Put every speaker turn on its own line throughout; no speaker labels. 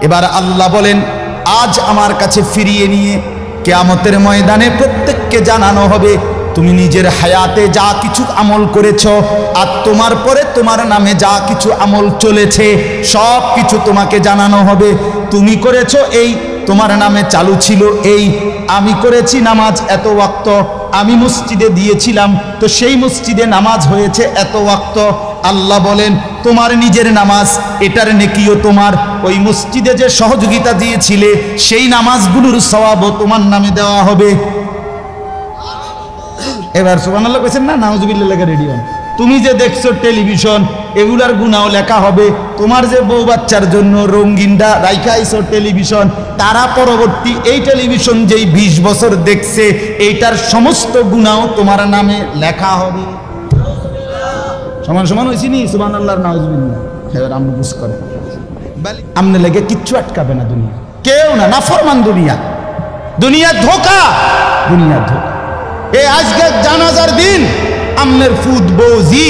এবার আল্লাহ বলেন, আজ আমার কাছে ফিরিয়ে নিয়ে কিয়ামতের ময়দানে প্রত্যেককে জানানো হবে তুমি নিজের হায়াতে যা কিছু আমল করেছো আর তোমার পরে তোমার নামে যা কিছু আমল চলেছে সব কিছু তোমাকে জানানো হবে। তুমি করেছো এই, তোমার নামে চালু ছিল এই, আমি করেছি নামাজ এত ওয়াক্ত, আমি মসজিদে দিয়েছিলাম তো সেই মসজিদে নামাজ হয়েছে এত ওয়াক্ত। আল্লাহ বলেন তোমার নিজের নামাজ এটার নেকিও তোমার, ওই মসজিদে যে সহযোগিতা দিয়েছিলে সেই নামাজগুলোর সওয়াবও তোমার নামে দেওয়া হবে। এবার সুবহানাল্লাহ কইছেন না, নাউজুবিল্লাহ লেখা রেডি হন। তুমি যে দেখছো টেলিভিশন এগুলার গুনাও লেখা হবে। তোমার যে বউ বাচ্চার জন্য রঙিনটা রাইখাইছো টেলিভিশন, তারা পরবর্তী এই টেলিভিশন যেই 20 বছর দেখছে এইটার সমস্ত গুনাও তোমার নামে লেখা হবে। সমান সমান হয়েছি নি সুবহানাল্লাহ নাউজুবিল্লাহ। এবার আমরা বুঝ করে আমনে লেগে কিচ্ছু আটকাবে না দুনিয়া, কেউ না, নাফরমান দুনিয়া, দুনিয়া ধোঁকা, দুনিয়া ধোঁকা। এই আজকে জানাজার দিন আমনের ফুদ বৌজি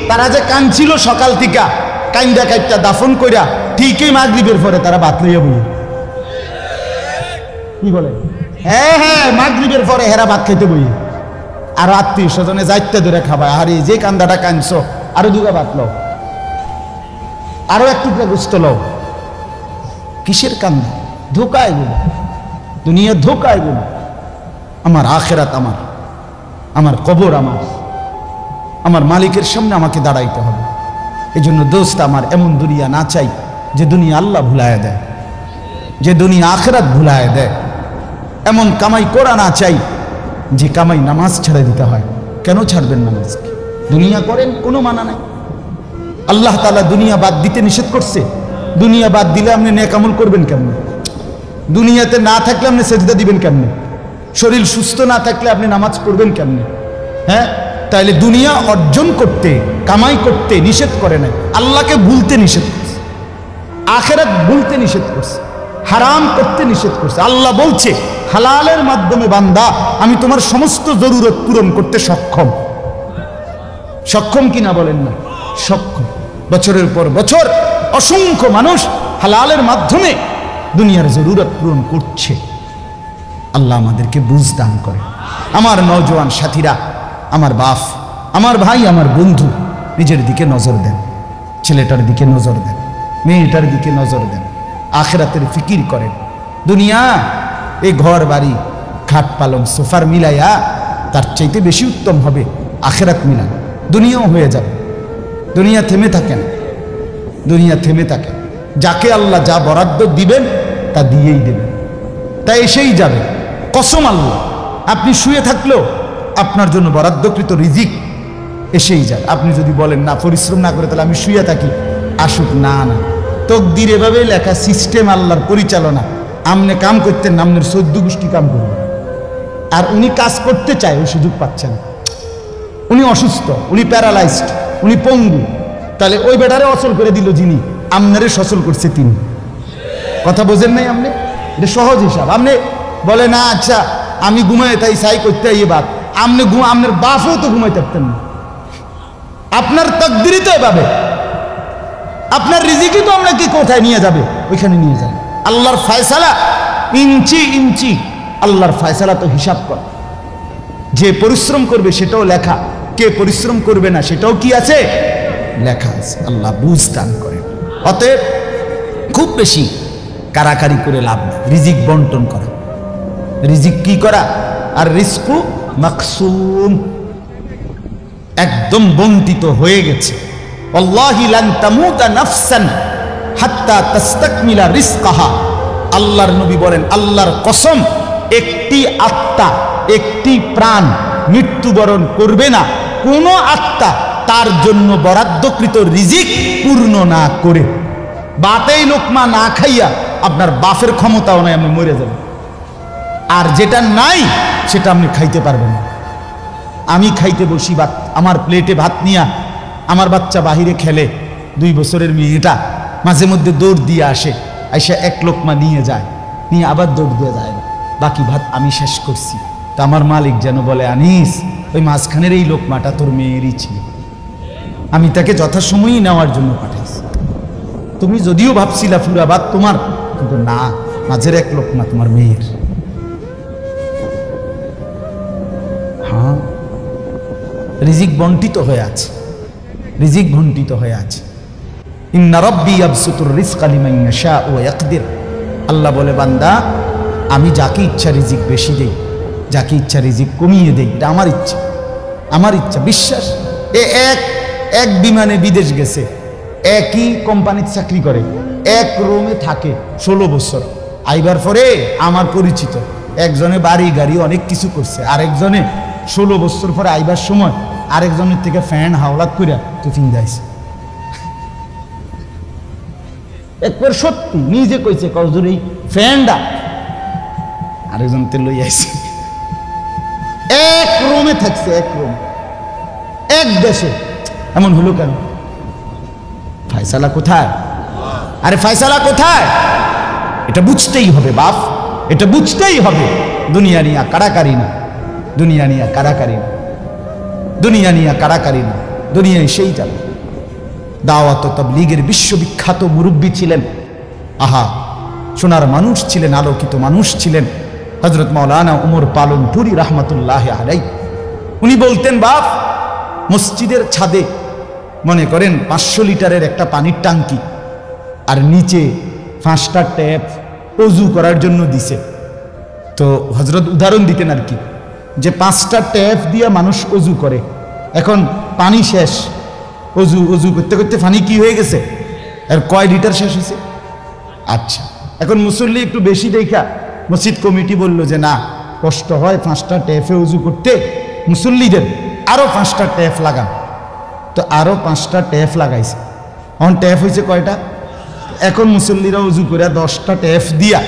তারা যে কাঁদছিল সকাল থেকে, কাইন্দা কাইটা দাফন কইরা ঠিকই মাগরিবের পরে তারা ভাত লইয়া বলি, কি বলে, হ্যাঁ হ্যাঁ মাগরিবের পরে হেরা ভাত খাইতে বই, আর আত্মীয় স্বজনে যাইতে ধরে খাবা, আরে যে কান্দাটা কাঁদছো আরো দুগা ভাত লও, আরো এক টুকরা গোস্ত লও। কিসের কান্দা? ধোঁকা এগুলো, দুনিয়া ধোঁকা এগুলো। আমার আখেরাত আমার, আমার কবর আমার, আমার মালিকের সামনে আমাকে দাঁড়াইতে হবে। এই জন্য দোস্ত আমার এমন দুনিয়া না চাই যে দুনিয়া আল্লাহ ভুলায় দেয়, যে দুনিয়া আখেরাত ভুলায় দেয়। এমন কামাই করা না চাই যে কামাই নামাজ ছেড়ে দিতে হয়। কেন ছাড়বেন নামাজকে? দুনিয়া করেন, কোনো মানা নাই। আল্লাহ তাআলা দুনিয়া বাদ দিতে নিষেধ করছে। দুনিয়া বাদ দিলে আপনি নেক আমল করবেন কেমনে? দুনিয়াতে না থাকলে আপনি সেজদা দিবেন কেমনে? শরীর সুস্থ না থাকলে আপনি নামাজ পড়বেন কেমনে? হ্যাঁ, তাইলে দুনিয়া অর্জন করতে, কামাই করতে নিষেধ করে নাই, আল্লাহকে ভুলতে নিষেধ করছে, আখেরাত ভুলতে নিষেধ করছে, হারাম করতে নিষেধ করছে। আল্লাহ বলছে হালালের মাধ্যমে বান্দা আমি তোমার সমস্ত জরুরত পূরণ করতে সক্ষম। সক্ষম কিনা বলেন না? সক্ষম। বছরের পর বছর অসংখ্য মানুষ হালালের মাধ্যমে দুনিয়ার জরুরত পূরণ করছে। আল্লাহ আমাদেরকে বুঝ দান করে। আমার নওজোয়ান সাথীরা, আমার বাপ, আমার ভাই, আমার বন্ধু, নিজের দিকে নজর দেন, ছেলেটার দিকে নজর দেন, মেয়েটার দিকে নজর দেন, আখেরাতের ফিকির করেন। দুনিয়া এই ঘর বাড়ি খাট পালং সোফার মিলাইয়া তার চাইতে বেশি উত্তম হবে আখেরাত মিলান। দুনিয়াও হয়ে যাবে, দুনিয়া থেমে থাকেন, দুনিয়া থেমে থাকে। যাকে আল্লাহ যা বরাদ্দ দিবেন তা দিয়েই দেবেন, তা এসেই যাবে। কসম আল্লাহ, আপনি শুয়ে থাকলেও আপনার জন্য বরাদ্দকৃত রিজিক এসেই যায়। আপনি যদি বলেন না পরিশ্রম না করে তাহলে আমি শুয়ে থাকি, আসুক। না না, তকদির এভাবে লেখা, সিস্টেম আল্লাহর পরিচালনা। আমনে কাম করতেন না, আমনের 14 গোষ্ঠী কাম করবেন। আর উনি কাজ করতে চায়, ওই সুযোগ পাচ্ছেন। উনি অসুস্থ, উনি প্যারালাইজড, উনি পঙ্গু, তাহলে ওই বেটারে অচল করে দিল যিনি, আমনারে সচল করছে তিনি। কথা বোঝেন নাই আপনি? এটা সহজ হিসাব। আপনি বলে না আচ্ছা আমি ঘুমাই তাই সাই করতে ইয়ে বাদ, আপনি আপনার বাপও তো ঘুমাই থাকতেন না। আপনার তকদিরই তো এভাবে, আপনার রিজিকই তো আপনাকে কোথায় নিয়ে যাবে ওইখানে নিয়ে যাবে। আল্লাহর ফয়সালা ইঞ্চি ইঞ্চি, আল্লাহর ফয়সালা তো হিসাব কর। যে পরিশ্রম করবে সেটাও লেখা, কে পরিশ্রম করবে না সেটাও কি আছে, লেখা আছে। আল্লাহ বুঝ দান করে। অতএব খুব বেশি কারাকারি করে লাভ নেই, রিজিক বন্টন করা, রিজিক কি করা। আর রিজকু মাকসুম, একদম বন্টিত হয়ে গেছে। আল্লাহি লান তামুতা নাফসান হাত্তা তাস্তাকমিলা রিজকাহা। আল্লাহর নবী বলেন, আল্লাহর কসম, একটি আত্মা, একটি প্রাণ মৃত্যুবরণ করবে না কোনো আত্মা তার জন্য বরাদ্দকৃত রিজিক পূর্ণ না করে। বাতেই লোকমা না খাইয়া আপনার বাপের ক্ষমতাও নাই, আপনি মরে যাবেন। আর যেটা নাই সেটা আপনি খাইতে পারবেন না। আমি খাইতে বসি ভাত, আমার প্লেটে ভাত নিয়া আমার বাচ্চা বাহিরে খেলে, 2 বছরের মেয়েটা মাঝে মধ্যে দৌড় দিয়ে আসে, আইসা এক লোকমা নিয়ে যায়, নিয়ে আবার দৌড় দিয়ে যায়, বাকি ভাত আমি শেষ করছি। তা আমার মালিক যেন বলে, আনিস ওই মাঝখানের এই লোকমাটা তোর মেয়েরই ছিল, আমি তাকে যথাসময়ই নেওয়ার জন্য পাঠাইছি। তুমি যদিও ভাবছিলা পুরা ভাত তোমার, কিন্তু না, মাঝের এক লোকমা তোমার মেয়ের। হ্যাঁ, রিজিক বন্টিত হয়ে আছে, রিজিক বন্টিত হয়ে আছে। ইন্না রাব্বি ইয়াবসুতুর রিজকা লিমান ইয়াশাউ ওয়া ইয়াকদির। আল্লাহ বলে, বান্দা আমি যাকে ইচ্ছা রিজিক বেশি দেই, যাকে ইচ্ছা রিজিক কমিয়ে দেই, এটা আমার ইচ্ছা, আমার ইচ্ছা। বিশ্বাস, এক বিমানে বিদেশ গেছে, একই কোম্পানির চাকরি করে, এক রুমে থাকে 16 বছর। আইবার পরে আমার পরিচিত একজনে বাড়ি গাড়ি অনেক কিছু করছে, আরেকজনে 16 বছর পরে আইবার সময় আরেকজনের থেকে ফ্যান হাওলাত করিয়া টিফিন যাইছে। একবার সত্যি নিজে কইছে, কজুর এই ফ্যানটা আরেকজন তে লই আইছে। এক রুমে থাকছে, এক রুম, এক দেশে। এমন হলো কেন? ফায়সালা কোথায়? আরে ফায়সালা কোথায়? এটা বুঝতেই হবে বাপ, এটা বুঝতেই হবে। দুনিয়া নিয়া কারাকারি না, দুনিয়া নিয়া কারাকারি না, দুনিয়া নিয়া কারাকারি না, দুনিয়ায় সেই যাবে। দাওয়াত ও তাবলীগের বিশ্ববিখ্যাত মুরব্বী ছিলেন, আহা সোনার মানুষ ছিলেন, আলোকিত মানুষ ছিলেন হযরত মাওলানা উমর পালনপুরি রাহমাতুল্লাহ আলাইহি। উনি বলতেন, বাপ মসজিদের ছাদে মনে করেন 500 লিটারের একটা পানির ট্যাঙ্কি, আর নিচে 5টা ট্যাপ অজু করার জন্য দিছে। তো হযরত উদাহরণ দিতেন আর কি, যে 5টা ট্যাপ দিয়ে মানুষ অজু করে, এখন পানি শেষ, অজু অজু করতে করতে পানি কি হয়ে গেছে, আর কয় লিটার শেষ হয়েছে? আচ্ছা, এখন মুসল্লি একটু বেশি দেখা মসজিদ কমিটি বলল যে না, কষ্ট হয় 5টা ট্যাপে অজু করতে, মুসল্লিদের আরো 5টা ট্যাপ লাগান। তো আরো 5টা ট্যাপ লাগাইছে। এখন ট্যাপ হয়েছে কয়টা? এখন মুসল্লিরা উজু করে 10টা ট্যাপ দিয়া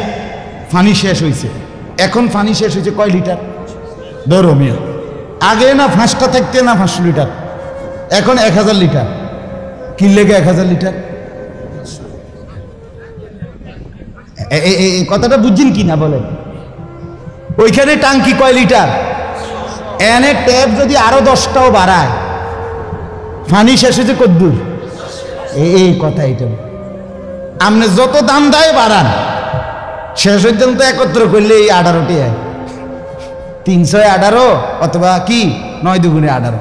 পানি শেষ হয়েছে। এখন পানি শেষ হয়েছে কয় লিটার? ধরো মিয়া, আগে না 5টা থাকতে না 500 লিটার, এখন 1000 লিটার। কি লেগে 1000 লিটার? এই কথাটা বুঝছেন কি না বলেন? ওইখানে টাঙ্কি কয় লিটার, এনে ট্যাপ যদি আরো 10টাও বাড়ায়, পানি শেষ হয়েছে কদ্দুর? এই কথা, এটা আপনি যত দাম দেয় বাড়ান, শেষ পর্যন্ত একত্র করলে এই 18টি 318 অথবা কি 9 দুগুণে 18।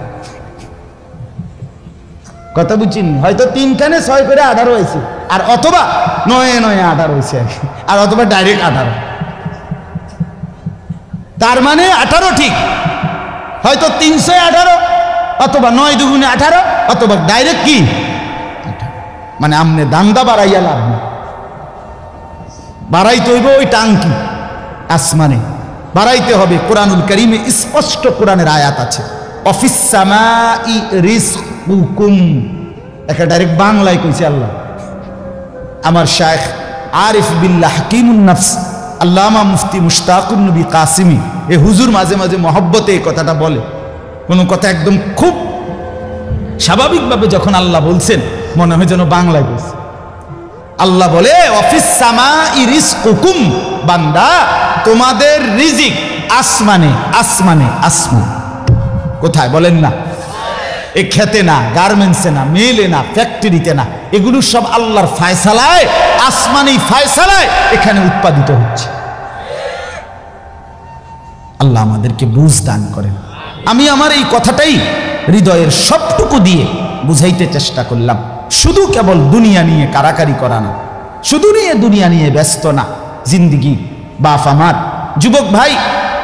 কথা বুঝছেন? হয়তো 3খানে 6 করে 18 হয়েছে, আর অথবা 9 9 18 হয়েছে, আর অথবা ডাইরেক্ট 18। তার মানে 18 ঠিক, হয়তো 318 অথবা 9 দুগুণে 18 অথবা ডাইরেক্ট কি 18। মানে আমনে দান্দা বাড়াইয়া লাভ না, বাড়াইতে হইব ওই টাঙ্কি আসমানে বাড়াইতে হবে। কোরআনুল কারীমে স্পষ্ট কোরআনের আয়াত আছে, অফিস সামাই রিজকুকুম। একটা ডাইরেক্ট বাংলায় কইছে আল্লাহ। আমার শায়েখ আরিফ বিল্লাহ হাকিমুন নফস আল্লামা মুফতি মুশতাকুন নবী কাসিমি, এ হুজুর মাঝে মাঝে মহব্বতে এই কথাটা বলে। কোনো কথা একদম খুব স্বাভাবিকভাবে যখন আল্লাহ বলছেন, মনে হয় যেন বাংলায় বলছে। আল্লাহ বলে, অফিস সামাই রিজকুকুম, বান্দা তোমাদের রিজিক আসমানে, আসমানে, আসমান। কোথায় বলেন না? এ খেতে না, গার্মেন্টসে না, মেলে না, ফ্যাক্টরিতে না, এগুলো সব আল্লাহর ফায়সালায়, আসমানি ফায়সালায় এখানে উৎপাদিত হচ্ছে। আল্লাহ আমাদেরকে বুঝ দান করেন। আমি আমার এই কথাটাই হৃদয়ের সবটুকু দিয়ে বুঝাইতে চেষ্টা করলাম। শুধু কেবল দুনিয়া নিয়ে কারাকারি করা না, শুধু দুনিয়া নিয়ে ব্যস্ত না জিন্দিগি। বাপ আমার, যুবক ভাই,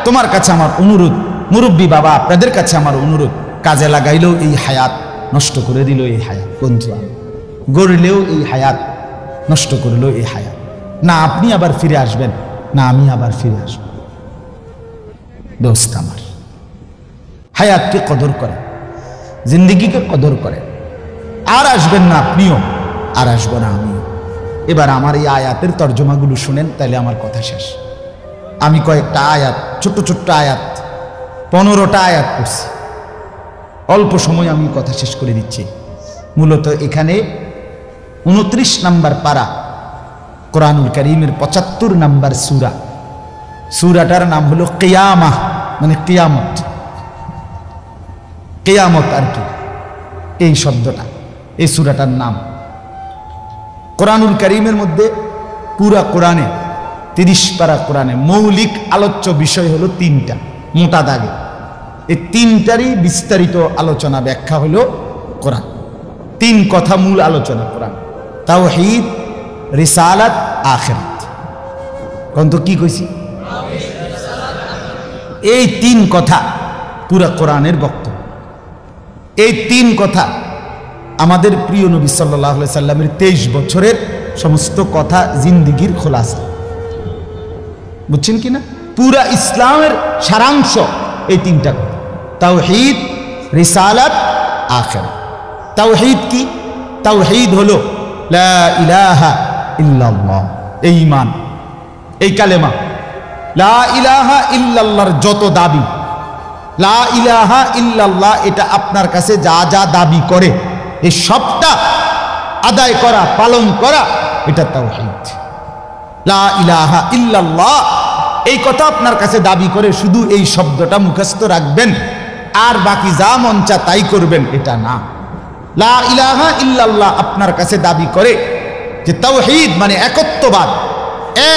তোমার কাছে আমার অনুরোধ, মুরব্বী বাবা আপনাদের কাছে আমার অনুরোধ, কাজে লাগাইলেও এই হায়াত নষ্ট করে দিল এই হায়াত, বন্ধু গড়লেও এই হায়াত নষ্ট করলেও এই হায়াত। না আপনি আবার ফিরে আসবেন, না আমি আবার ফিরে আসব। দোস্ত আমার, হায়াতকে কদর করে, জিন্দিগিকে কদর করে। আর আসবেন না আপনিও, আর আসবো না আমিও। এবার আমার এই আয়াতের তর্জমাগুলো শুনেন, তাহলে আমার কথা শেষ। আমি কয়েকটা আয়াত, ছোট্ট ছোট্ট আয়াত, 15টা আয়াত পড়ছি। অল্প সময় আমি কথা শেষ করে দিচ্ছি। মূলত এখানে 29 নম্বর পারা, কোরআনুল কারীমের 75 নম্বর সূরা। সূরাটার নাম হলো কিয়ামাহ, মানে কিয়ামত, কিয়ামত আর কি এই শব্দটা, এই সূরাটার নাম। কোরআনুল কারীমের মধ্যে পুরা কোরআনে 30 পারা কোরআনে মৌলিক আলোচ্য বিষয় হলো 3টা মোটা দাগে। এই 3টারই বিস্তারিত আলোচনা ব্যাখ্যা হলো কোরআন। 3 কথা মূল আলোচনা কোরআন, তাওহীদ, রিসালাত, আখিরাত। কোন তো কি কইছি? এই 3 কথা পুরা কোরআনের বক্তব্য। এই 3 কথা আমাদের প্রিয় নবী সাল্লাল্লাহু আলাইহি সাল্লামের 23 বছরের সমস্ত কথা জিন্দেগীর খোলাসা। বুঝছেন কি না? পুরা ইসলামের সারাংশ এই 3টা কথা, তাওহীদ, রিসালাত, আখিরাত। তাওহীদ কি? তাওহীদ হলো লা ইলাহা ইল্লাল্লাহ, এই ঈমান, এই কালেমা। লা ইলাহা ইল্লাল্লাহর যত দাবি, লা ইলাহা ইল্লাল্লাহ এটা আপনার কাছে যা যা দাবি করে এই সবটা আদায় করা, পালন করা, এটা তাওহীদ। লা ইলাহা ইল্লাল্লাহ এই কথা আপনার কাছে দাবি করে শুধু এই শব্দটা মুখস্থ রাখবেন আর বাকি যা মন চা তাই করবেন, এটা না। লা ইলাহা ইল্লাল্লাহ আপনার কাছে দাবি করে যে তাওহীদ মানে একত্ববাদ,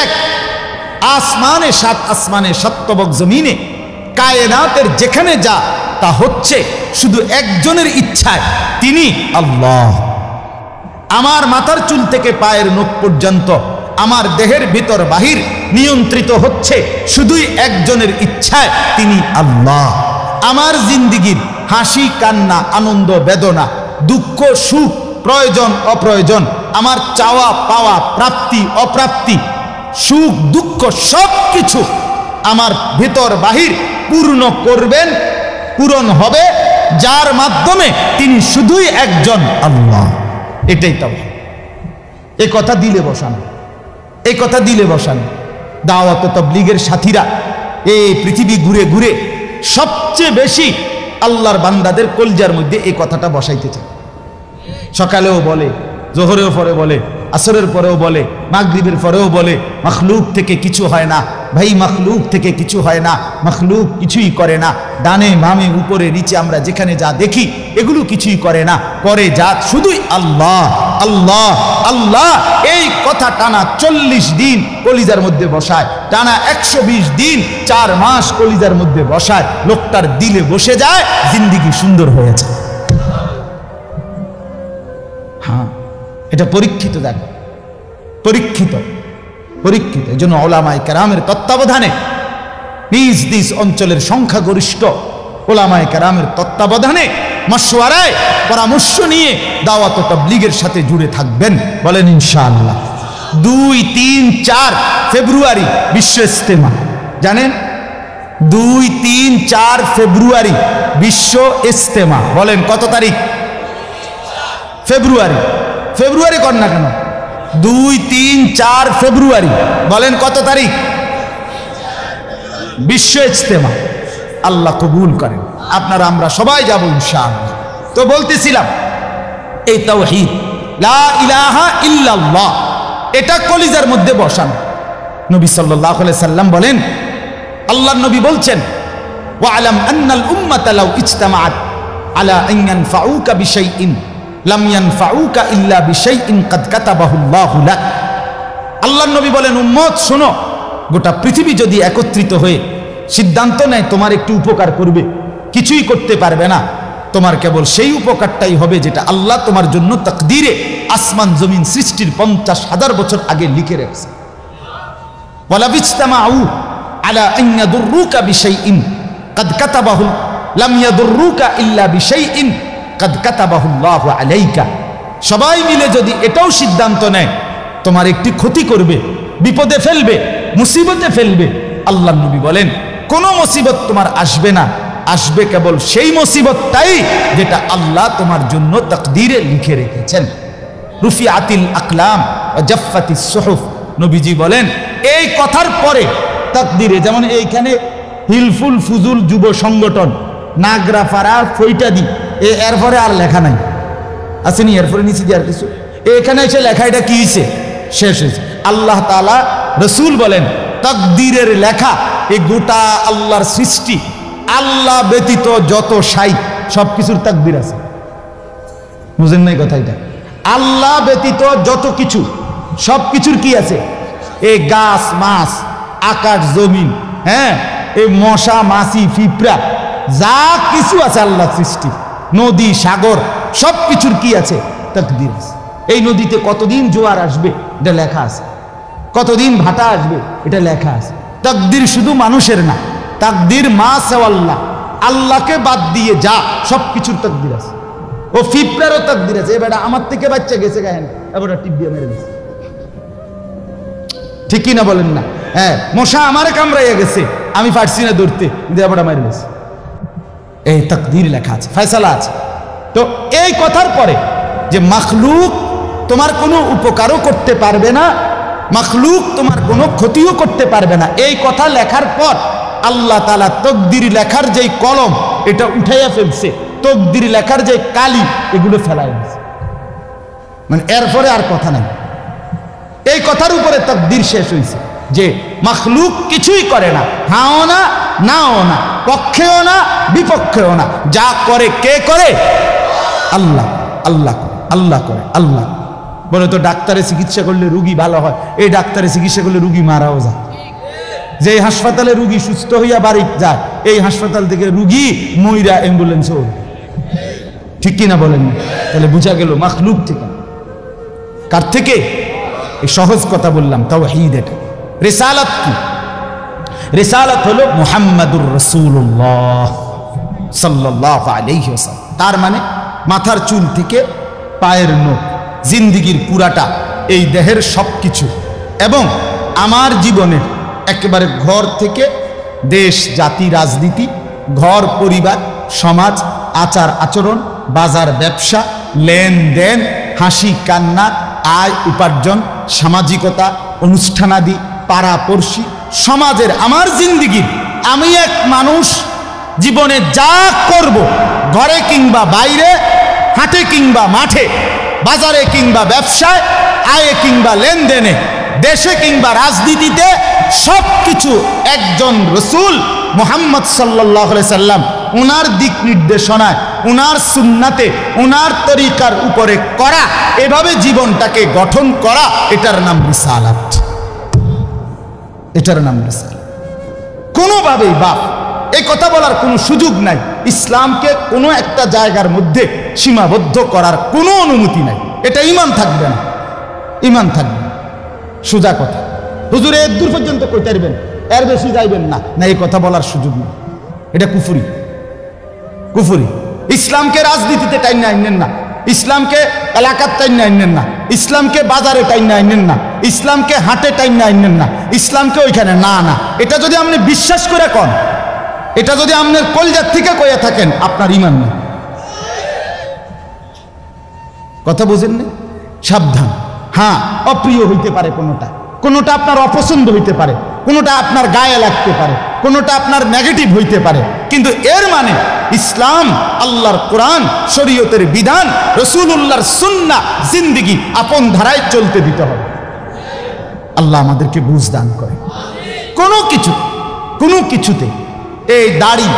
এক আসমানে 7 আসমানে 7 তবক জমিনে কায়নাতের যেখানে যা তা হচ্ছে শুধু একজনের ইচ্ছায়, তিনি আল্লাহ। আমার মাথার চুল থেকে পায়ের নখ পর্যন্ত আমার দেহের ভিতর বাহির নিয়ন্ত্রিত হচ্ছে শুধুই একজনের ইচ্ছায়, তিনি আল্লাহ। আমার জিন্দেগীর হাসি কান্না, আনন্দ বেদনা, দুঃখ সুখ, প্রয়োজন অপ্রয়োজন, আমার চাওয়া পাওয়া, প্রাপ্তি অপ্রাপ্তি, সুখ দুঃখ সব কিছু আমার ভিতর বাহির পূর্ণ করবেন, পূরণ হবে যার মাধ্যমে তিনি শুধুই একজন আল্লাহ। এটাই তাওহীদ। এই কথা দিলে বসানো, এই কথা দিলে বসানো। দাওয়াত ও তাবলীগের সাথীরা এই পৃথিবী ঘুরে ঘুরে সবচেয়ে বেশি আল্লাহর বান্দাদের কলজার মধ্যে এই কথাটা বসাইতে চায়। সকালেও বলে, জোহরের পরে বলে, আসরের পরেও বলে, মাগরিবের পরেও বলে, মখলুক থেকে কিছু হয় না ভাই, মখলুক থেকে কিছু হয় না, মখলুক কিছুই করে না। ডানে বামে উপরে নিচে আমরা যেখানে যা দেখি এগুলো কিছুই করে না, করে যা শুধুই আল্লাহ আল্লাহ আল্লাহ। এই কথা টানা 40 দিন কলিজার মধ্যে বসায়, টানা 120 দিন 4 মাস কলিজার মধ্যে বসায়, লোকটার দিলে বসে যায়, জিন্দেগি সুন্দর হয়েছে। হ্যাঁ, এটা পরীক্ষিত, দেখ পরীক্ষিত পরীক্ষিত। এই জন্য ওলামায়ে কেরামের তত্ত্বাবধানে নিজ নিজ অঞ্চলের সংখ্যাগরিষ্ঠ ওলামায়ে কেরামের তত্ত্বাবধানে মশওয়ারায় পরামর্শ নিয়ে দাওয়াত ও তাবলীগের সাথে জুড়ে থাকবেন, বলেন ইনশাআল্লাহ। 2, 3, 4 ফেব্রুয়ারি বিশ্ব ইজতেমা, জানেন? 2, 3, 4 ফেব্রুয়ারি বিশ্ব ইজতেমা। বলেন কত তারিখ? ফেব্রুয়ারি। ফেব্রুয়ারি কর না কেন? 2, 3, 4 ফেব্রুয়ারি। বলেন কত তারিখ? বিশ্ব ইজতেমা। আল্লাহ কবুল করেন, আপনারা আমরা সবাই যাব ইনশাআল্লাহ। তো বলতেছিলাম এই তাওহীদ লা ইলাহা ইল্লাল্লাহ এটা কলিজার মধ্যে বসানো। নবী সাল্লাল্লাহু আলাইহি সাল্লাম বলেন, আল্লাহর নবী বলছেন, ওয়ালাম আন্নাল উম্মাতা লাউ ইজতামাআত আলা আন ইয়ানফাউকা বিশাইইন লাম ইয়ানফাউকা ইল্লা বিশাইইন কাদ কাতাবাহুল্লাহু লাক। আল্লাহর নবী বলেন, উম্মত শোনো, গোটা পৃথিবী যদি একত্রিত হয়ে সিদ্ধান্ত নেয় তোমার একটু উপকার করবে, কিছুই করতে পারবে না, তোমার কেবল সেই উপকারটাই হবে যেটা আল্লাহ তোমার জন্য তাকদীরে আসমান জমিন সৃষ্টির 50,000 বছর আগে লিখে রেখেছে। ওয়ালা বিজতামাউ আলা আন ইয়াদুররুকা বিশাইইন কাদ কাতাবাহু লাম ইয়াদুররুকা ইল্লা বিশাইইন কাদ কাতাবাহুল্লাহু আলাইকা। সবাই মিলে যদি এটাও সিদ্ধান্ত নেয় তোমার একটি ক্ষতি করবে, বিপদে ফেলবে, মুসিবতে ফেলবে, আল্লাহর নবী বলেন কোনো মুসিবত তোমার আসবে না, আসবে কেবল সেই মুসিবতটাই যেটা আল্লাহ তোমার জন্য তাকদীরে লিখে রেখেছেন। রুফিআতিল আকলাম ওয়া জাফফাতিস সুহুফ। নবীজি বলেন এই কথার পরে তাকদীরে, যেমন এইখানে হিলফুল ফুজুল যুব সংগঠন নাগরাপাড়া ফইটাদি, এরপরে আর লেখা নাই, আসেনি, এরপরে নিচে দিয়ে আর কিছু, এখানে এসে লেখা, এটা কি হয়েছে? শেষ হয়েছে। আল্লাহ তাআলা, রসুল বলেন তাকদীরের লেখা এই গোটা আল্লাহর সৃষ্টি, আল্লাহ ব্যতীত যত সাই সব কিছুর তাকদীর আছে। বুঝেন নাই কথা? এটা আল্লাহ ব্যতীত যত কিছু সব কিছুর কি আছে? এই গাছ মাছ আকাশ জমিন, হ্যাঁ, এই মশা মাছি পিঁপড়া যা কিছু আছে আল্লাহ সৃষ্টি, নদী সাগর সব কিছুর কি আছে? তাকদীর আছে। এই নদীতে কতদিন জোয়ার আসবে এটা লেখা আছে, কতদিন ভাটা আসবে এটা লেখা আছে। তাকদীর শুধু মানুষের না, তাকদীর মা সেওয়াল্লাহ, আল্লাহকে বাদ দিয়ে যা সব কিছুর তাকদীর আছে। ও পিঁপড়ারও তাকদীর আছে। এবার আমার থেকে বাচ্চা গেছে গায়েন, এবার টিপ দিয়ে মেরে গেছে, ঠিক কি না বলেন না? হ্যাঁ, মশা আমারে কামড়াইয়া গেছে, আমি পারছি না ধরতে, কিন্তু এবার মারি গেছে। এই তাকদীর লেখা আছে, ফয়সালা আছে। তো এই কথার পরে যে মাখলুক তোমার কোনো উপকারও করতে পারবে না, মাখলুক তোমার কোনো ক্ষতিও করতে পারবে না, এই কথা লেখার পর আল্লাহ তাআলা তাকদীর লেখার যেই কলম এটা উঠাইয়া ফেলছে, তাকদীর লেখার যে কালি এগুলো ফেলাই দিয়েছে, মানে এরপরে আর কথা নাই। এই কথার উপরে তাকদীর শেষ হয়েছে যে মাখলুক কিছুই করে না, হাও না নাও না, পক্ষেও না বিপক্ষেও না, যা করে কে করে? আল্লাহ। আল্লাহ করে, আল্লাহ করে, আল্লাহ। বলে তো ডাক্তারে চিকিৎসা করলে রুগী ভালো হয়, এই ডাক্তারে চিকিৎসা করলে রুগী মারাও যায়। যে হাসপাতালে রুগী সুস্থ হইয়া বাড়ি যায়, এই হাসপাতাল থেকে রুগী মইরা অ্যাম্বুলেন্স ওর, ঠিক কিনা বলেন? তাহলে বুঝা গেল মাখলুক থেকে। কার থেকে? এই সহজ কথা বললাম, তাওহীদ। এটা রিসালাত কি? রিসালাত হলো মুহাম্মাদুর রাসূলুল্লাহ সাল্লাল্লাহু আলাইহি ওয়াসাল্লাম। তার মানে মাথার চুল থেকে পায়ের নখ, জিন্দিগির পুরাটা, এই দেহের সব কিছু, এবং আমার জীবনের একেবারে ঘর থেকে দেশ জাতি রাজনীতি, ঘর পরিবার সমাজ, আচার আচরণ, বাজার ব্যবসা, লেনদেন, হাসি কান্না, আয় উপার্জন, সামাজিকতা, অনুষ্ঠানাদি, পাড়াপড়শি, সমাজের আমার জিন্দিগির, আমি এক মানুষ জীবনে যা করব, ঘরে কিংবা বাইরে, হাটে কিংবা মাঠে, বাজারে কিংবা ব্যবসায়, আয়ে কিংবা লেনদেনে, দেশে কিংবা রাজনীতিতে, সব কিছু একজন রসূল মুহাম্মদ সাল্লাল্লাহু আলাইহি সাল্লাম উনার দিক নির্দেশনায়, উনার সুন্নাতে, উনার তরিকার উপরে করা, এভাবে জীবনটাকে গঠন করা, এটার নাম রিসালাত। এটার নাম রিসালাত। কোনোভাবেই বাপ এই কথা বলার কোনো সুযোগ নাই। ইসলামকে কোনো একটা জায়গার মধ্যে সীমাবদ্ধ করার কোনো অনুমতি নাই। এটা ঈমান থাকবে না, ঈমান থাকবে না। সোজা কথা, হুজুর এর দূর পর্যন্ত কইতে পারবেন, এর বেশি যাইবেন না, না, এই কথা বলার সুযোগ নেই। এটা কুফরি, কুফরি। ইসলামকে রাজনীতিতে টাইনা আইনেন না, ইসলামকে এলাকার টাইনা আইনেন না, ইসলামকে বাজারে টাইনা আইনেন না, ইসলামকে হাটে টাইনা আইনেন না, ইসলামকে ওইখানে না, না। এটা যদি আপনি বিশ্বাস করে কন, এটা যদি আপনার কলজার থেকে কইয়া থাকেন, আপনার ঈমান নেই। কথা বুঝেন না? সাবধান। হ্যাঁ, অপ্রিয় হইতে পারে কোনোটা, কোনোটা আপনার অপছন্দ হইতে পারে, কোনোটা আপনার গায়ে লাগতে পারে, কোনোটা আপনার নেগেটিভ হইতে পারে, কিন্তু এর মানে ইসলাম, আল্লাহর কোরআন, শরীয়তের বিধান, রাসূলুল্লাহর সুন্নাহ, জিন্দেগি আপন ধারায় চলতে দিতে হবে। আল্লাহ আমাদেরকে বুঝ দান করে। কোনো কিছুতে এই দাড়ি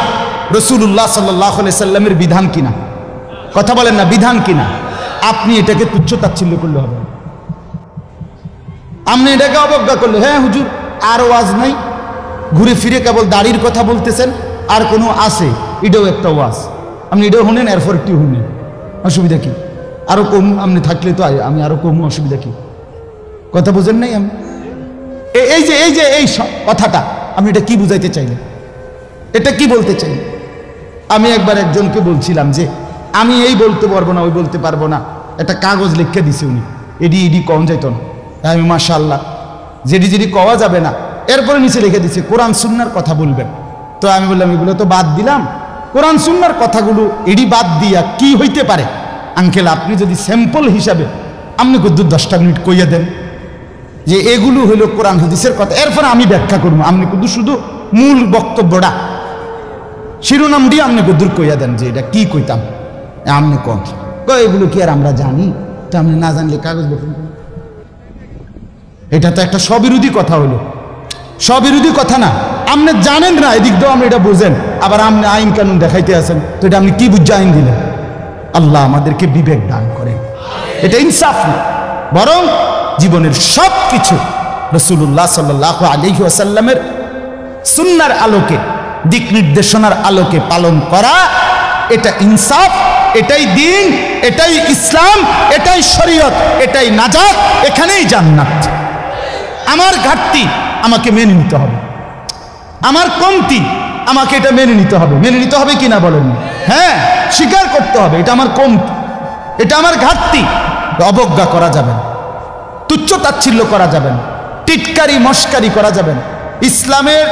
রাসূলুল্লাহ সাল্লাল্লাহু আলাইহি সাল্লামের বিধান কিনা? কথা বলেন না, বিধান কিনা? আপনি এটাকে তুচ্ছ তাচ্ছিল্য করলে হবে, আপনি এটাকে অবজ্ঞা করলে, হ্যাঁ হুজুর আর ওয়াজ নাই, ঘুরে ফিরে কেবল দাড়ির কথা বলতেছেন, আর কোনো আছে, এটাও একটা ওয়াজ, আপনি এটাও শুনেন, এরপর একটু শুনেন, অসুবিধা কি? আরো কম আপনি থাকলে তো আমি আরো কম, অসুবিধা কি? কথা বুঝেন নাই? আমি এই কথাটা আমি এটা কি বুঝাইতে চাইলেন, এটা কি বলতে চাই? আমি একবার একজনকে বলছিলাম যে আমি এই বলতে পারবো না, ওই বলতে পারবো না, একটা কাগজ লিখে দিছে উনি, এডি কম যাইত না। আমি মাশাআল্লাহ, যেটি কওয়া যাবে না, এরপরে নিচে লিখে দিছে কোরআন সুন্নাহর কথা বলবেন। তো আমি বললাম এগুলো তো বাদ দিলাম, কোরআন সুন্নাহর কথাগুলো এডি বাদ দিয়া কি হইতে পারে? আঙ্কেল, আপনি যদি স্যাম্পল হিসাবে আপনি কদ্দুর 10টা মিনিট কইয়া দেন যে এগুলো হইল কোরআন হাদিসের কথা, এরপরে আমি ব্যাখ্যা করবো, আপনি কদ্দুর শুধু মূল বক্তব্যটা শিরোনাম দিয়ে আপনি কদ্দুর কইয়া দেন যে এটা কি কইতাম, আপনি কম এগুলো কি আর আমরা জানি? তো আপনি না জানলে কাগজ বলুন, এটা তো একটা স্ববিরোধী কথা হলো। স্ববিরোধী কথা না, আপনি জানেন না, এদিক দিয়েও আপনি এটা বুঝেন, আবার আপনি আইন কানুন দেখাইতে আছেন, তো এটা আপনি কি বুঝে আইন দিলেন? আল্লাহ আমাদেরকে বিবেক দান করেন। এটা ইনসাফ না, বরং জীবনের সব কিছু রাসূলুল্লাহ সাল্লাল্লাহু আলাইহি ওয়াসাল্লামের সুন্নাহর আলোকে, দিক নির্দেশনার আলোকে পালন করা, এটা ইনসাফ, এটাই দ্বীন, এটাই ইসলাম, এটাই শরীয়ত, এটাই নাজাত, এখানেই জান্নাত। আমার ঘাটতি আমাকে মেনে নিতে হবে, আমার কমতি আমাকে এটা মেনে নিতে হবে। মেনে নিতে হবে কিনা বলেন? হ্যাঁ, স্বীকার করতে হবে এটা আমার কমতি, এটা আমার ঘাটতি। অবজ্ঞা করা যাবে না, তুচ্ছ তাচ্ছিল্য করা যাবে না, টিটকারি মস্কারি করা যাবে না। ইসলামের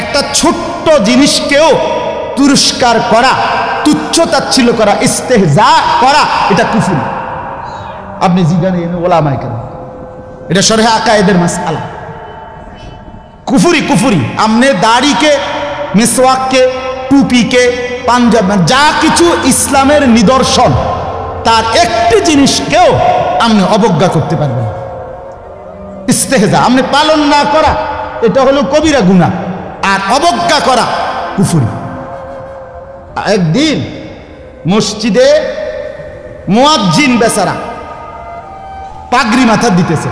একটা ছোট্ট জিনিসকেও তুরস্কার করা, তুচ্ছ তাচ্ছিল্য করা, ইস্তেহজা করা, এটা কুফর। আপনি জিজ্ঞাসা করেন ওলামায়ে কেরাম, এটা শরহে আকায়েদের মাসআলা। কুফরি কুফরি। আমনে দাড়িকে, মিসওয়াককে, টুপিকে, পাঞ্জাব, যা কিছু ইসলামের নিদর্শন, তার একটি জিনিসকেও আপনি অবজ্ঞা করতে পারবেন। ইস্তেহজা আপনি পালন না করা, এটা হলো কবিরা গুনাহ, আর অবজ্ঞা করা কুফরি। একদিন মসজিদে মুয়াজ্জিন বেচারা পাগড়ি মাথা দিতেছে,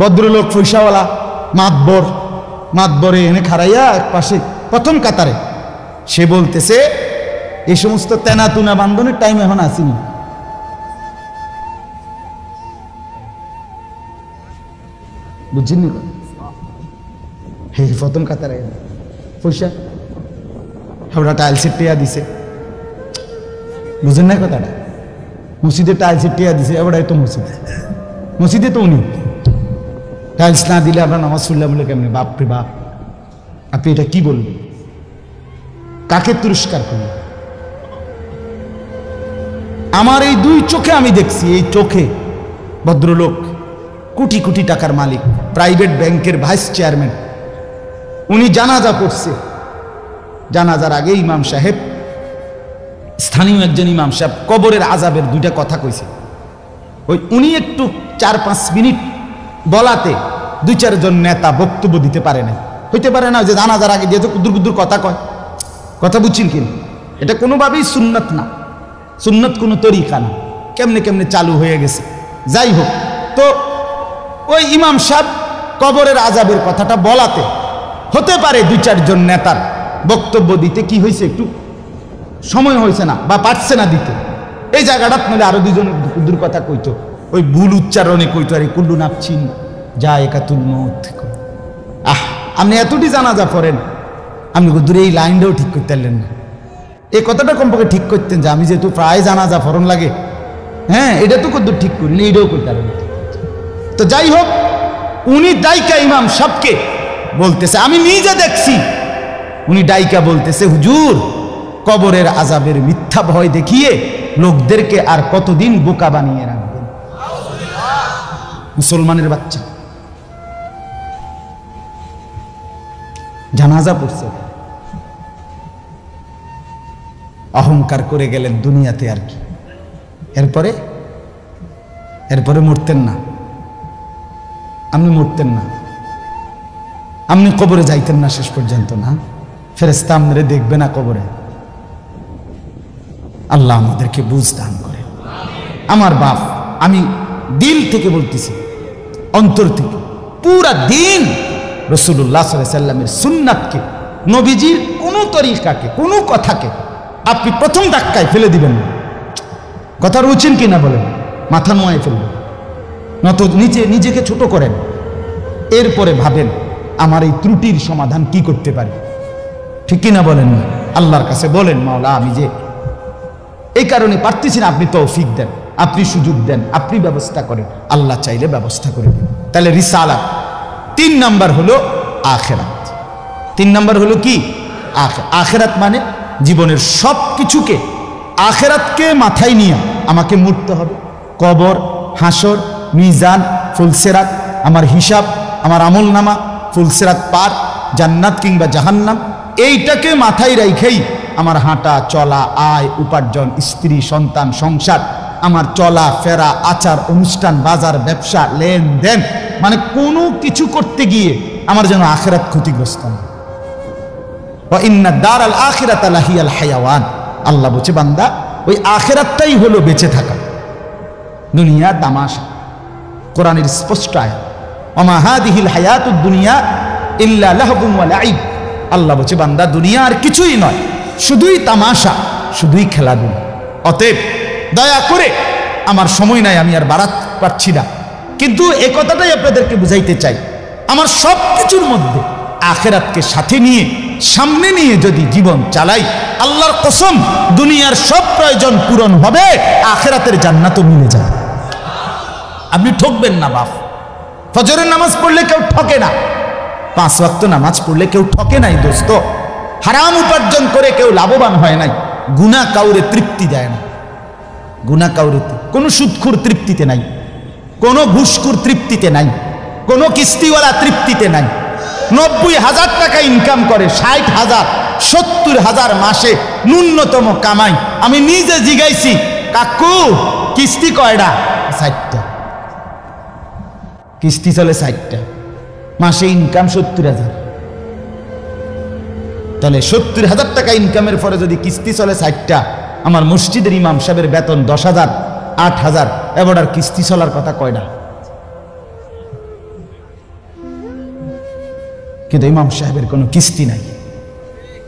ভদ্রলোক পয়সাওয়ালা মাতবরে এনে খাড়াইয়া এক পাশে প্রথম কাতারে, সে বলতেছে এই সমস্ত তেনাতুনা বান্ধনের টাইম এখন আসেনি। বুঝছেন নি? হে প্রথম কাতারে পয়সা ওরা টাইলসের টেয়া দিছে, বুঝেন না কথাটা? মসজিদে টাইলসের টেয়া দিছে, এবার তো মসজিদে তো উনি টাইলস না দিলে আমরা নামাজ পড়লাম বলে কেমনি? বাপরে বাপ, আপনি এটা কি বলবেন? কাকে তিরস্কার করলেন? আমার এই দুই চোখে আমি দেখছি, এই চোখে ভদ্রলোক কোটি কোটি টাকার মালিক, প্রাইভেট ব্যাংকের ভাইস চেয়ারম্যান, উনি জানাজা পড়ছে। জানাজার আগে ইমাম সাহেব, স্থানীয় একজন ইমাম সাহেব কবরের আযাবের দুইটা কথা কইছে। ওই উনি একটু 4-5 মিনিট বলাতে 2-4 জন নেতা বক্তব্য দিতে পারে না। হইতে পারে না যে জানাজার আগে যেহেতু কুদুর কুদুর কথা কয়, কথা বুঝছেন কিনা? এটা কোনোভাবেই সুন্নত না, সুন্নত কোনো তরিকা না, কেমনে কেমনে চালু হয়ে গেছে। যাই হোক, তো ওই ইমাম সাহেব কবরের আযাবের কথাটা বলাতে হতে পারে 2-4 জন নেতার বক্তব্য দিতে কি হয়েছে, একটু সময় হয়েছে না বা পারছে না দিতে। এই জায়গাটা নইলে আরো 2 জন কুদুর কথা কইতো, ওই ভুল উচ্চারণে কইতো, আরে কুল্লু নাপছিন যা একাতুল মউত। আপনি এতটি জানাজা পড়েন, আপনি কুদুর এই লাইনটাও ঠিক করতে পারলেন না। এই কথাটা কমপক্ষে ঠিক করতেন যে আমি যেহেতু প্রায় জানাজা ফরন লাগে, হ্যাঁ এটা তো কুদুর ঠিক করিনি, এইটাও করতে পারেন। তো যাই হোক, উনি দায়িকা ইমাম সাহেবকে বলতেছে, আমি নিজে দেখছি, উনি ডাইকা বলতেছে, হুজুর কবরের আযাবের মিথ্যা ভয় দেখিয়ে লোকদেরকে আর কতদিন বোকা বানিয়ে রাখবেন? মুসলমানের বাচ্চা জানাজা পড়ছে, অহংকার করে গেলেন দুনিয়াতে, আর কি। এরপরে মরতেন না, আপনি মরতেন না, আপনি কবরে যাইতেন না শেষ পর্যন্ত, না ফেরেশতা আপনারে দেখবে না কবরে। আল্লাহ আমাদেরকে বুঝ দান করে। আমার বাপ, আমি দিল থেকে বলতেছি, অন্তর থেকে, পুরা দিন রাসূলুল্লাহ সাল্লাল্লাহু আলাইহি সাল্লামের সুন্নাতকে, নবীজির কোনো তরিকাকে, কোনো কথাকে আপনি প্রথম ধাক্কায় ফেলে দিবেন না। কথা রুচেন কিনা বলেন? মাথা নোয়ায় ফেলবেন, নত নিজেকে ছোট করেন, এরপরে ভাবেন আমার এই ত্রুটির সমাধান কি করতে পারি। ঠিক কিনা বলেন? না আল্লাহর কাছে বলেন, মাওলা আমি যে এই কারণে পারতেছি না, আপনি তৌফিক দেন, আপনি সুযোগ দেন, আপনি ব্যবস্থা করেন। আল্লাহ চাইলে ব্যবস্থা করে দেন। তাহলে রিসালাত 3 নাম্বার হলো আখিরাত। 3 নাম্বার হলো কি? আখিরাত মানে জীবনের সব কিছুকে, আখিরাতকে মাথায় নিয়ে আমাকে মরতে হবে। কবর, হাসর, মিজান, ফুলসিরাত, আমার হিসাব, আমার আমল নামা, ফুলসিরাত পার, জান্নাত কিংবা জাহান্নাম, এইটাকে মাথায় রেখেই আমার হাঁটা চলা, আয় উপার্জন, স্ত্রী সন্তান, সংসার, আমার চলা ফেরা, আচার অনুষ্ঠান, বাজার ব্যবসা, লেনদেন, মানে কোনো কিছু করতে গিয়ে আমার যেন আখিরাত ক্ষতিগ্রস্ত না। ওয়া ইন্না দারাল আখিরাতা লাহিয়াল হায়াওয়ান, আল্লাহ বলছে বান্দা ওই আখিরাতটাই হলো বেঁচে থাকা। দুনিয়া তামাশা, কোরআনের স্পষ্ট আয়াত, ওমা হাদিহিল হায়াতুদ দুনিয়া ইল্লা লাহবুন ওয়া লাইব। আল্লাহ বলছে বান্দা দুনিয়া আর কিছুই নয়, শুধুই তামাশা, শুধুই খেলাধুলা। অতএব দয়া করে, আমার সময় নাই, আমি আর বাড়াতে পারছি না, কিন্তু এই কথাটাই আপনাদেরকে বুঝাইতে চাই, আমার সব কিছুর মধ্যে আখিরাতকে সাথে নিয়ে, সামনে নিয়ে যদি জীবন চালাই, আল্লাহর কসম দুনিয়ার সব প্রয়োজন পূরণ হবে, আখিরাতের জান্নাতও মিলে যাবে। আপনি ঠকবেন না বাপ। ফজরের নামাজ পড়লে কেউ ঠকে না, 5 ওয়াক্ত নামাজ পড়লে কেউ ঠকে নাই দোস্ত। হারাম উপার্জন করে কেউ লাভবান হয় নাই। গুনাহ কাউরে তৃপ্তি দেয় না, গুনাহ কাউরে, কোনো সুদখোর তৃপ্তিতে নাই, কোনো ঘুষখোর তৃপ্তিতে নাই, কোনো কিস্তিওয়ালা তৃপ্তিতে নাই। 90,000 টাকা ইনকাম করে, 60,000 70,000 মাসে ন্যূনতম কামাই। আমি নিজে জিগাইছি, কাকু কিস্তি কয়টা? 60টা। কিস্তি চলে 60টা, মাসে ইনকাম 70,000। তাহলে 70,000 টাকা ইনকামের পরে যদি কিস্তি চলে 60টা, আমার মসজিদের ইমাম সাহেবের বেতন 10,000 8,000, এবার আর কিস্তি চলার কথা কয়টা? কিন্তু ইমাম সাহেবের কোনো কিস্তি নাই,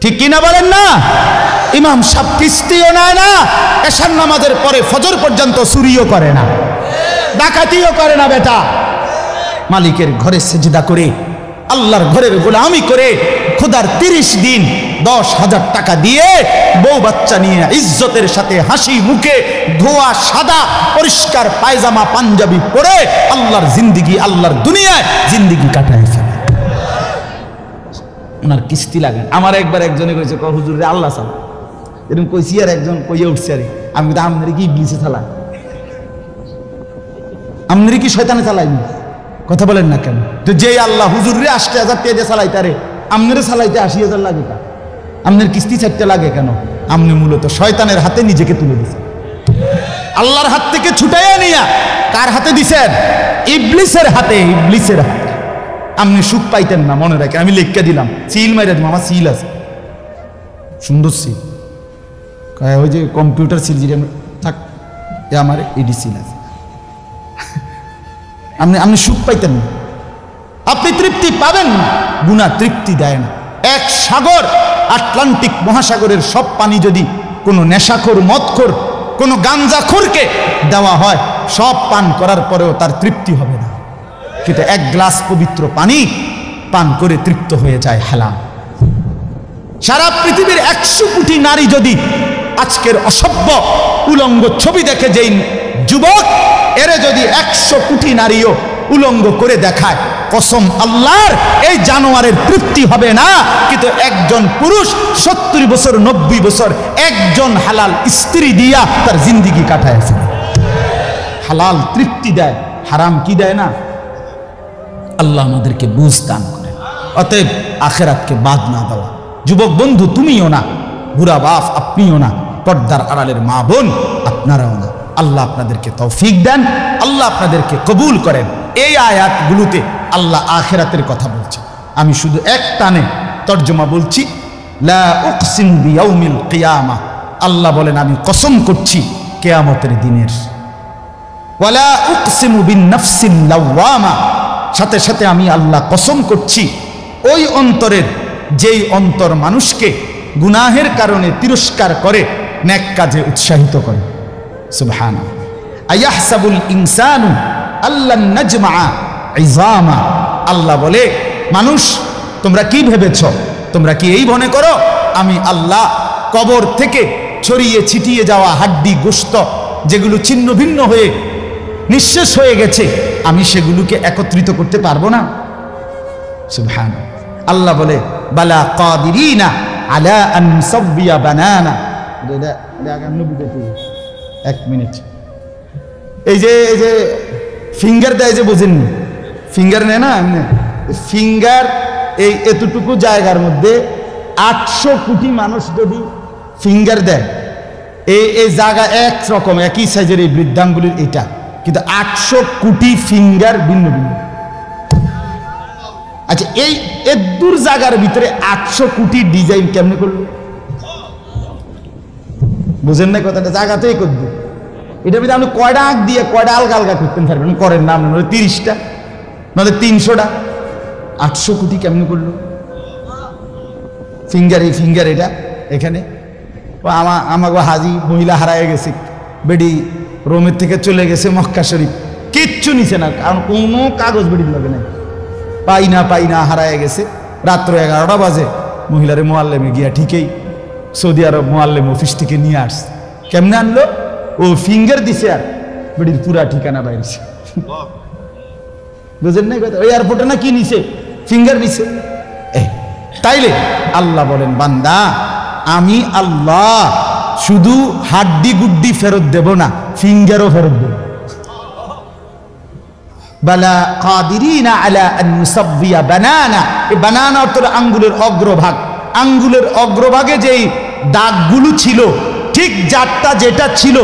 ঠিক কিনা বলেন না? ইমাম সাহেব কিস্তিও নেয় না, এশার নামাজের পরে ফজর পর্যন্ত চুরিও করে না, ডাকাতিও করে না। বেটা মালিকের ঘরে সেজদা করে, আল্লাহর ঘরের গোলামি করে, খোদার 30 দিন 10,000 টাকা দিয়ে বউ বাচ্চা নিয়ে ইজ্জতের সাথে হাসি মুখে ধোয়া সাদা পরিষ্কার পায়জামা পাঞ্জাবি পরে আল্লাহর জিন্দিগি, আল্লাহর দুনিয়ায় জিন্দিগি কাটায় ফেলে। ওনার কিস্তি লাগে। আমার একবার একজনে কইছে, হুজুর রে আল্লাহ চালা, এরকম কইছি, আর একজন কইয়া উঠছে, আরে আমি তো আমনের কি ইবলিসে চালা, আমনের কি শয়তানে চালাইনি? কথা বলেন না কেন? তো যেই আল্লাহ হুজুর রে 80,000 টাকা দিয়ে চালাইতে, আরে আমনের চালাইতে 80,000 লাগে কা? আমনের কিস্তি 4টা লাগে কেন? আমনে মূলত শয়তানের হাতে নিজেকে তুলে দিয়েছেন। আল্লাহর হাত থেকে ছুটাইয়া নিয়া কার হাতে দিছেন? ইবলিসের হাতে, ইবলিসের হাতে। আপনি সুখ পাইতেন না, মনে রাখেন, আমি লিখকে দিলাম, সিল মাইরা দিলাম, আমার সিল আছে, সুন্দর সিল, ওই যে কম্পিউটার সিল যে থাক, আমার এডি সিল আছে। আপনি সুখ পাইতেন না, আপনি তৃপ্তি পাবেন না। গুনাহ তৃপ্তি দেয় না। এক সাগর, আটলান্টিক মহাসাগরের সব পানি যদি কোনো নেশাখোর, মদখোর, কোনো গাঞ্জাখোরকে দেওয়া হয়, সব পান করার পরেও তার তৃপ্তি হবে না, কিন্তু 1 গ্লাস পবিত্র পানি পান করে তৃপ্ত হয়ে যায় হালাল। সারা পৃথিবীর 100 কোটি নারী যদি আজকের অসভ্য উলঙ্গ ছবি দেখে, যেই যুবক এরে যদি 100 কোটি নারীও উলঙ্গ করে দেখায়, কসম আল্লাহর, এই জানোয়ারের তৃপ্তি হবে না। কিন্তু একজন পুরুষ 70 বছর 90 বছর একজন হালাল স্ত্রী দিয়া তার জিন্দিগি কাটায় ফেলে। হালাল তৃপ্তি দেয়, হারাম কি দেয় না? আল্লাহ আমাদেরকে বুঝ দান করে। অতএব আখিরাতকে বাদ না দেওয়া। যুবক বন্ধু তুমিও না, বুড়া বাপ আপনিও না, পর্দার আড়ালের মা বোন আপনারাও না। আল্লাহ আপনাদেরকে তৌফিক দেন, আল্লাহ আপনাদেরকে কবুল করেন। এই আয়াতগুলোতে আল্লাহ আখিরাতের কথা বলছে। আমি শুধু এক টানে তর্জমা বলছি, লা উকসিম বিয়াউমিল কিয়ামা। আল্লাহ বলেন আমি কসম করছি কিয়ামতের দিনের। ওয়ালা উকসিমু বিন নাফসিল লাওয়ামা। সাথে সাথে আমি আল্লাহ কসম করছি ওই অন্তরের, যেই অন্তর মানুষকে গুনাহের কারণে তিরস্কার করে, নেক কাজে উৎসাহিত করে। সুবহানাল্লাহ। আয়াহসাবুল ইনসানু আল্লান নাজমা ইজামা। আল্লাহ বলে, মানুষ তোমরা কি ভেবেছ? তোমরা কি এই মনে করো আমি আল্লাহ কবর থেকে ছড়িয়ে ছিটিয়ে যাওয়া হাড্ডি গোশত, যেগুলো ছিন্ন ভিন্ন হয়ে নিঃশেষ হয়ে গেছে, আমি সেগুলোকে একত্রিত করতে পারবো না? সুবহানাল্লাহ। আল্লাহ বলে, বালা কাদিরিনা আলা আন নুসাব্বিয়া বানানা। এক মিনিট, এই যে ফিঙ্গার দেয় যে, বোঝেননি? ফিঙ্গার নেয় না এমনি, ফিঙ্গার এই এতটুকু জায়গার মধ্যে 800 কোটি মানুষ যদি ফিঙ্গার দেয়, এই জায়গা একরকম, একই সাইজের এই বৃদ্ধাঙ্গুলির এটা, কিন্তু 800 কোটি ফিঙ্গার ভিন্ন ভিন্ন। আচ্ছা, এই এদুর জায়গার ভিতরে 800 কোটি ডিজাইন কেমনে করলো? বুঝেন না কথাটা? জায়গাতেই করবে, এটার ভিতরে আপনি কয়টা আঁক দিয়ে কয়টা আলগা আলগা করতেন পারবেন, করেন না আপনি, 30টা নাহলে 300টা, 800 কোটি কেমন করলো ফিঙ্গার, এই ফিঙ্গার এটা এখানে। আমাকে হাজি মহিলা হারায় গেছে, বেডি রোমের থেকে চলে গেছে মক্কা শরীফ, কিচ্ছু নিছে না, কারণ কোনো কাগজ বেডির লাগে নাই, পাই না হারায় গেছে। রাত্র 11টা বাজে মহিলারে মোয়াল্লেমে গিয়া ঠিকই সৌদি আরব মোয়াল্লেম অফিস থেকে নিয়ে আসছে। কেমনে আনলো? ও ফিঙ্গার দিছে আর বেডির পুরা ঠিকানা বাইরেছে। বুঝেন নাই কথা? ওই এয়ারপোর্টে না কি নিছে, ফিঙ্গার নিছে। তাইলে আল্লাহ বলেন, বান্দা আমি আল্লাহ শুধু হাড্ডি গুড্ডি ফেরত দেব না, ফিঙ্গারও ফেরত দেব। বালা কাদিরিনা আলা আন নুসাব্বিয়া বানানা, এই বানানা অর্থ আঙ্গুলের অগ্রভাগ। আঙ্গুলের অগ্রভাগে যেই দাগগুলো ছিল, ঠিক যারটা যেটা ছিল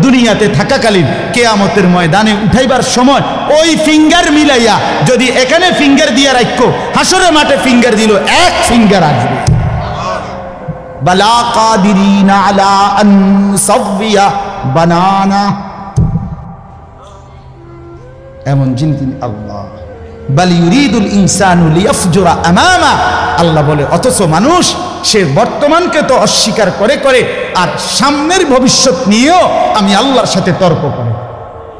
দুনিয়াতে থাকাকালীন, কিয়ামতের ময়দানে উঠাইবার সময় ওই ফিঙ্গার মিলাইয়া যদি এখানে ফিঙ্গার দিয়ে রাখো, হাসরের মাঠে ফিঙ্গার দিল, এক ফিঙ্গার আসবে। বালা কাদিরিনা আলা আন নুসাব্বিয়া বানানা, এমন যিনি তিনি আল্লাহ। বাল ইউরিদুল ইনসানু লিয়াফজুরা আমামা, আল্লাহ বলে অথচ মানুষ সে বর্তমানকে তো অস্বীকার করে করে আর সামনের ভবিষ্যৎ নিয়েও আমি আল্লাহর সাথে তর্ক করে।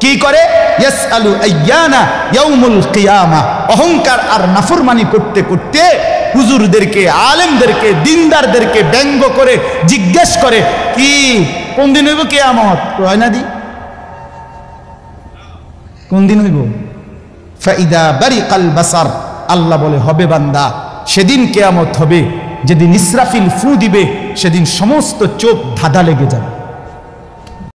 কি করে? ইয়াসআলু আইয়ানা ইয়াউমুল কিয়ামা, অহংকার আর নাফরমানি করতে করতে হুজুরদেরকে, আলেমদেরকে, দিনদারদেরকে ব্যঙ্গ করে জিজ্ঞেস করে, কি কোন দিন হইব কিয়ামত? কয় না দি কোন দিন হইব? ফাইদা বারিকাল বাসার, আল্লাহ বলে হবে বান্দা, সেদিন কিয়ামত হবে, যেদিন ইসরাফিল ফু দিবে, সেদিন সমস্ত চোখ ধাঁধা লেগে যাবে।